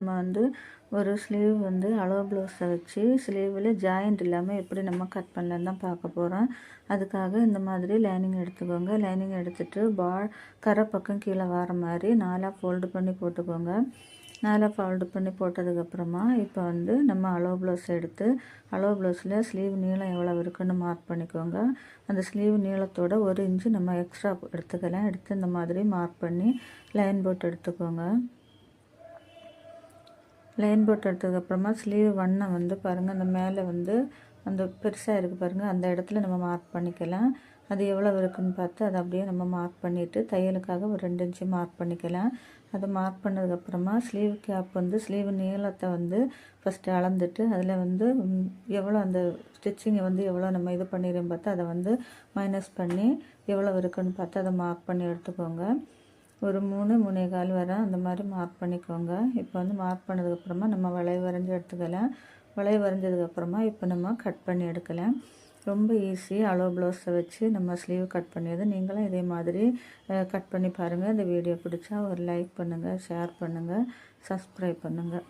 நம்ம வந்து ஒரு ஸ்லீவ் வந்து அளவு ப்ளவுஸை வச்சு ஸ்லீவில் ஜாயிண்ட் இல்லாமல் எப்படி நம்ம கட் பண்ணலான்னு தான் பார்க்க போகிறோம். அதுக்காக இந்த மாதிரி லைனிங் எடுத்துக்கோங்க. லைனிங் எடுத்துகிட்டு கரை பக்கம் கீழே வர மாதிரி 4 ஃபோல்டு பண்ணி போட்டுக்கோங்க. 4 ஃபோல்டு பண்ணி போட்டதுக்கப்புறமா இப்போ வந்து நம்ம அளவு ப்ளவுஸ் எடுத்து அளவு ப்ளவுஸில் ஸ்லீவ் நீளம் எவ்வளோ இருக்குன்னு மார்க் பண்ணிக்கோங்க. அந்த ஸ்லீவ் நீளத்தோட 1 இன்ச்சு நம்ம எக்ஸ்ட்ரா எடுத்துக்கலாம். எடுத்து இந்த மாதிரி மார்க் பண்ணி லைன் போட்டு எடுத்துக்கோங்க. லைன் போட்டு எடுத்ததுக்கப்புறமா ஸ்லீவ் 1 வந்து பாருங்கள், அந்த மேலே வந்து அந்த பெருசாக இருக்குது பாருங்கள், அந்த இடத்துல நம்ம மார்க் பண்ணிக்கலாம். அது எவ்வளோ இருக்குதுன்னு பார்த்து அதை அப்படியே நம்ம மார்க் பண்ணிவிட்டு தையலுக்காக ஒரு 2 இன்ச்சு மார்க் பண்ணிக்கலாம். அதை மார்க் பண்ணதுக்கப்புறமா ஸ்லீவ் கேப் வந்து ஸ்லீவ் நீளத்தை வந்து ஃபஸ்ட்டு அளந்துட்டு அதில் வந்து எவ்வளோ அந்த ஸ்டிச்சிங்கை வந்து எவ்வளோ நம்ம இது பண்ணிடுறோம் பார்த்து அதை வந்து மைனஸ் பண்ணி எவ்வளோ இருக்குதுன்னு பார்த்து அதை மார்க் பண்ணி எடுத்துக்கோங்க. ஒரு 3, 3/4 வரை அந்த மாதிரி மார்க் பண்ணிக்கோங்க. இப்போ வந்து மார்க் பண்ணதுக்கப்புறமா நம்ம வளைவு வரைஞ்சி எடுத்துக்கலாம். வளைவு வரைஞ்சதுக்கப்புறமா இப்போ நம்ம கட் பண்ணி எடுக்கலாம். ரொம்ப ஈஸி. அளவு ப்ளவுஸை வச்சு நம்ம ஸ்லீவ் கட் பண்ணியது. நீங்களும் இதே மாதிரி கட் பண்ணி பாருங்கள். இந்த வீடியோ பிடிச்சா ஒரு லைக் பண்ணுங்கள், ஷேர் பண்ணுங்கள், சப்ஸ்கிரைப் பண்ணுங்கள்.